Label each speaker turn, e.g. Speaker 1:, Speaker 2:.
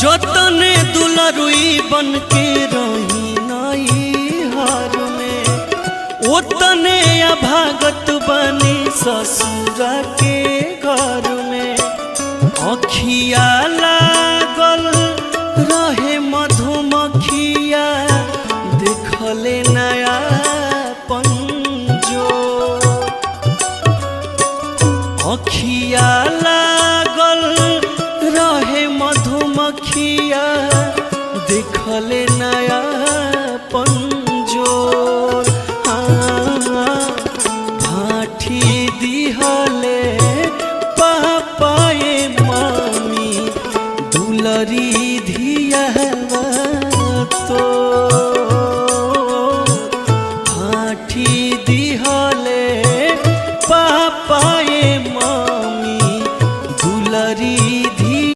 Speaker 1: जतने दुलरुई बन के रही नई हार में, उतने अभागत बनी ससुर के घर में। अखिया लागल रहे मधुमखिया, देखले नया पंजो। अखिया लागल रहे मधुमखिया, देखले नया पंजोर। भाठी दिहले पापाए मम्मी दुलरी धी